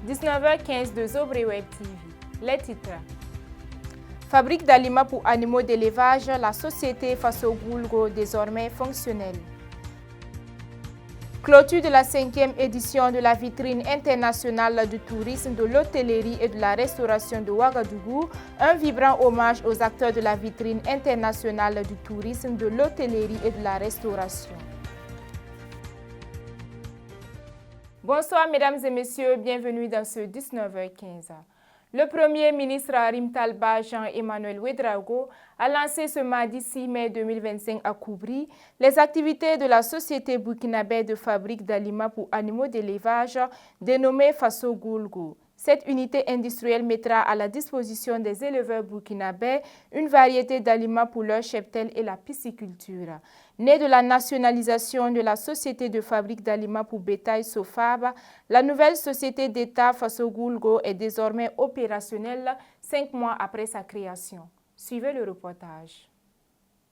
19h15 de Zobré Web TV. Les titres. Fabrique d'aliments pour animaux d'élevage, la société Faso-Goulgo désormais fonctionnelle. Clôture de la 5e édition de la vitrine internationale du tourisme, de l'hôtellerie et de la restauration de Ouagadougou, un vibrant hommage aux acteurs de la vitrine internationale du tourisme, de l'hôtellerie et de la restauration. Bonsoir mesdames et messieurs, bienvenue dans ce 19h15. Le Premier ministre Harim Talba Jean-Emmanuel Ouédraogo a lancé ce mardi 6 mai 2025 à Koubri les activités de la société burkinabé de fabrique d'aliments pour animaux d'élevage dénommée Faso-Goulgo. Cette unité industrielle mettra à la disposition des éleveurs burkinabés une variété d'aliments pour leur cheptel et la pisciculture. Née de la nationalisation de la société de fabrique d'aliments pour bétail Sofab, la nouvelle société d'État Faso-Goulgo est désormais opérationnelle 5 mois après sa création. Suivez le reportage.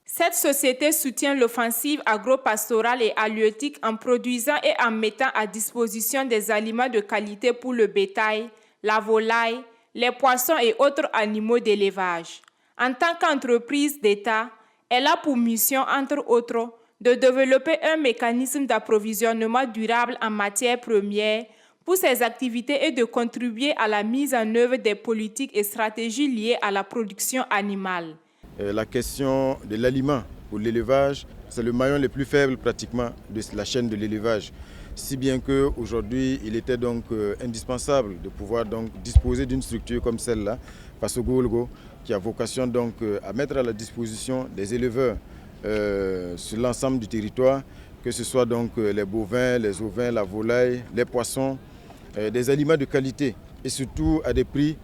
Cette société soutient l'offensive agro-pastorale et halieutique en produisant et en mettant à disposition des aliments de qualité pour le bétail, la volaille, les poissons et autres animaux d'élevage. En tant qu'entreprise d'État, elle a pour mission, entre autres, de développer un mécanisme d'approvisionnement durable en matières premières pour ses activités et de contribuer à la mise en œuvre des politiques et stratégies liées à la production animale. La question de l'aliment pour l'élevage, c'est le maillon le plus faible pratiquement de la chaîne de l'élevage. Si bien qu'aujourd'hui, il était donc indispensable de pouvoir donc disposer d'une structure comme celle-là, Faso-Goulgo, qui a vocation donc à mettre à la disposition des éleveurs sur l'ensemble du territoire, que ce soit donc les bovins, les ovins, la volaille, les poissons, des aliments de qualité et surtout à des prix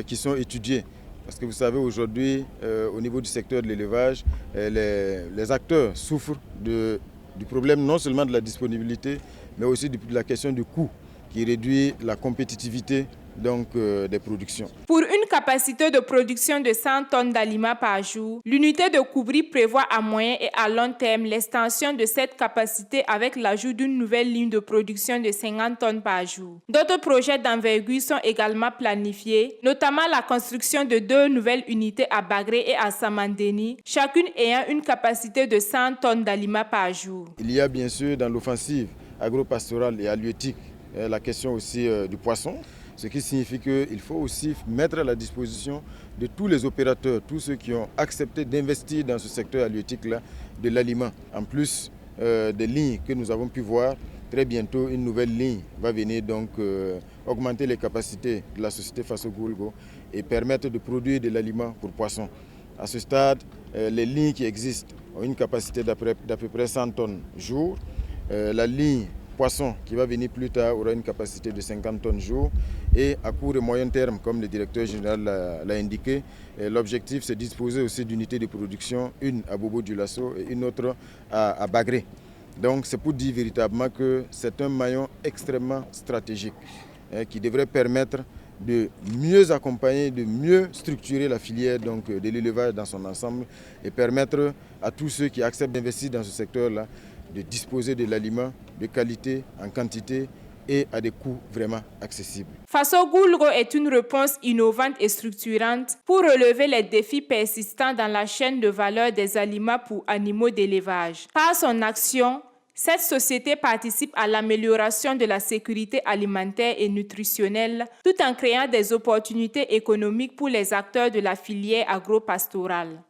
qui sont étudiés. Parce que vous savez, aujourd'hui, au niveau du secteur de l'élevage, les acteurs souffrent du problème non seulement de la disponibilité, mais aussi de la question du coût qui réduit la compétitivité donc, des productions. Pour une capacité de production de 100 tonnes d'aliments par jour, l'unité de Koubri prévoit à moyen et à long terme l'extension de cette capacité avec l'ajout d'une nouvelle ligne de production de 50 tonnes par jour. D'autres projets d'envergure sont également planifiés, notamment la construction de 2 nouvelles unités à Bagré et à Samandeni, chacune ayant une capacité de 100 tonnes d'aliments par jour. Il y a bien sûr dans l'offensive agro-pastorale et halieutique la question aussi du poisson. Ce qui signifie qu'il faut aussi mettre à la disposition de tous les opérateurs, tous ceux qui ont accepté d'investir dans ce secteur halieutique-là, de l'aliment. En plus des lignes que nous avons pu voir, très bientôt une nouvelle ligne va venir donc augmenter les capacités de la société Faso-Goulgo et permettre de produire de l'aliment pour poissons. À ce stade, les lignes qui existent ont une capacité d'à peu près 100 tonnes jour. La ligne poisson qui va venir plus tard aura une capacité de 50 tonnes jour et à court et moyen terme, comme le directeur général l'a indiqué, l'objectif c'est de disposer aussi d'unités de production, une à Bobo-Dioulasso et une autre à Bagré. Donc c'est pour dire véritablement que c'est un maillon extrêmement stratégique qui devrait permettre de mieux accompagner, de mieux structurer la filière donc, de l'élevage dans son ensemble et permettre à tous ceux qui acceptent d'investir dans ce secteur-là de disposer de l'aliment de qualité, en quantité et à des coûts vraiment accessibles. Faso-Goulgo est une réponse innovante et structurante pour relever les défis persistants dans la chaîne de valeur des aliments pour animaux d'élevage. Par son action, cette société participe à l'amélioration de la sécurité alimentaire et nutritionnelle tout en créant des opportunités économiques pour les acteurs de la filière agro-pastorale.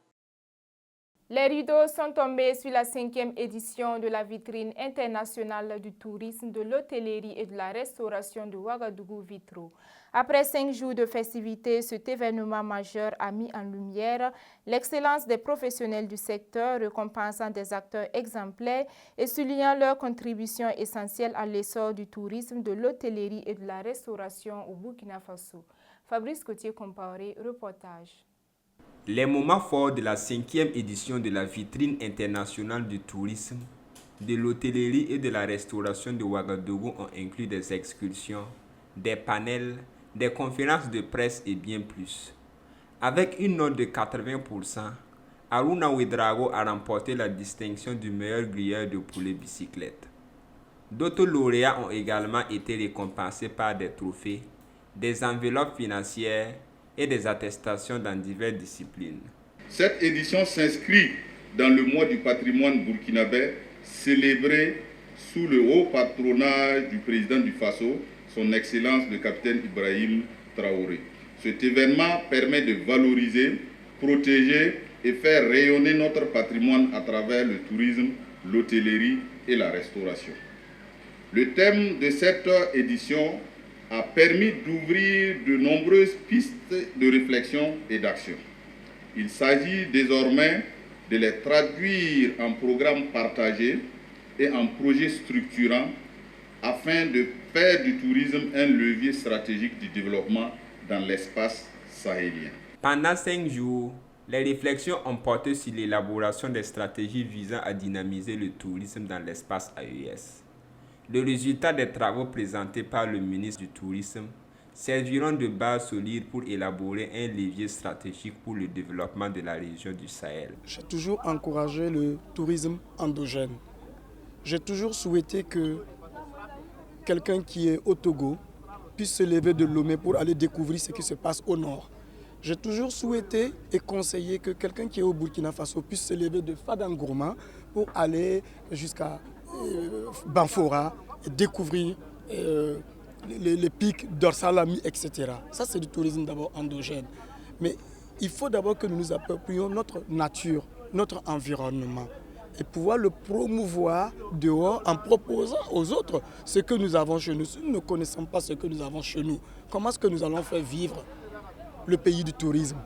Les rideaux sont tombés sur la 5e édition de la vitrine internationale du tourisme, de l'hôtellerie et de la restauration de Ouagadougou Vitro. Après 5 jours de festivités, cet événement majeur a mis en lumière l'excellence des professionnels du secteur, récompensant des acteurs exemplaires et soulignant leur contribution essentielle à l'essor du tourisme, de l'hôtellerie et de la restauration au Burkina Faso. Fabrice Cotier-Comparé, reportage. Les moments forts de la 5e édition de la vitrine internationale du tourisme, de l'hôtellerie et de la restauration de Ouagadougou ont inclus des excursions, des panels, des conférences de presse et bien plus. Avec une note de 80%, Harouna Ouédraogo a remporté la distinction du meilleur grilleur de poulet bicyclette. D'autres lauréats ont également été récompensés par des trophées, des enveloppes financières et des attestations dans diverses disciplines. Cette édition s'inscrit dans le mois du patrimoine burkinabé, célébré sous le haut patronage du président du Faso, son Excellence le capitaine Ibrahim Traoré. Cet événement permet de valoriser, protéger et faire rayonner notre patrimoine à travers le tourisme, l'hôtellerie et la restauration. Le thème de cette édition a permis d'ouvrir de nombreuses pistes de réflexion et d'action. Il s'agit désormais de les traduire en programmes partagés et en projets structurants afin de faire du tourisme un levier stratégique du développement dans l'espace sahélien. Pendant 5 jours, les réflexions ont porté sur l'élaboration des stratégies visant à dynamiser le tourisme dans l'espace AES. Le résultat des travaux présentés par le ministre du Tourisme serviront de base solide pour élaborer un levier stratégique pour le développement de la région du Sahel. J'ai toujours encouragé le tourisme endogène. J'ai toujours souhaité que quelqu'un qui est au Togo puisse se lever de Lomé pour aller découvrir ce qui se passe au nord. J'ai toujours souhaité et conseillé que quelqu'un qui est au Burkina Faso puisse se lever de Fadangourma pour aller jusqu'à Banfora et découvrir les pics d'Orsalami, etc. Ça, c'est du tourisme d'abord endogène. Mais il faut d'abord que nous nous approprions notre nature, notre environnement et pouvoir le promouvoir dehors en proposant aux autres ce que nous avons chez nous. Si nous ne connaissons pas ce que nous avons chez nous, comment est-ce que nous allons faire vivre le pays du tourisme?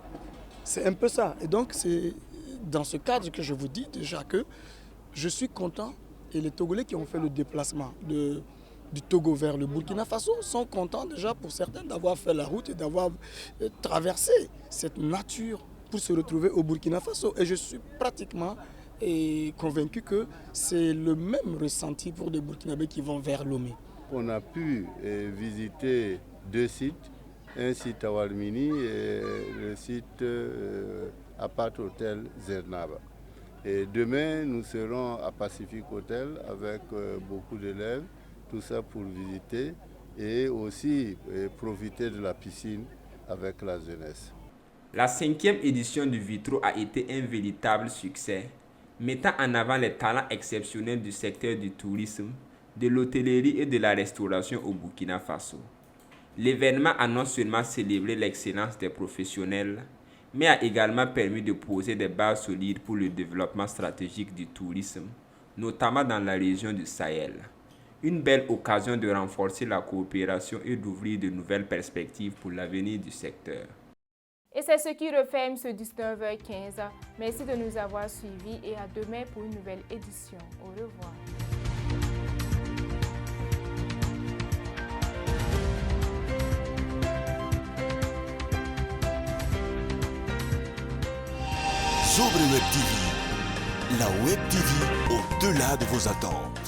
C'est un peu ça. Et donc, c'est dans ce cadre que je vous dis déjà que je suis content et les Togolais qui ont fait le déplacement du Togo vers le Burkina Faso sont contents déjà pour certains d'avoir fait la route et d'avoir traversé cette nature pour se retrouver au Burkina Faso. Et je suis pratiquement convaincu que c'est le même ressenti pour des Burkinabés qui vont vers Lomé. On a pu visiter 2 sites, un site à Walmini et le site Apat Hotel Zernaba. Et demain, nous serons à Pacific Hotel avec beaucoup d'élèves, tout ça pour visiter et aussi profiter de la piscine avec la jeunesse. La 5e édition du Vitro a été un véritable succès, mettant en avant les talents exceptionnels du secteur du tourisme, de l'hôtellerie et de la restauration au Burkina Faso. L'événement a non seulement célébré l'excellence des professionnels, mais a également permis de poser des bases solides pour le développement stratégique du tourisme, notamment dans la région du Sahel. Une belle occasion de renforcer la coopération et d'ouvrir de nouvelles perspectives pour l'avenir du secteur. Et c'est ce qui referme ce 19h15. Merci de nous avoir suivis et à demain pour une nouvelle édition. Au revoir. Sobre Web TV, la Web TV au-delà de vos attentes.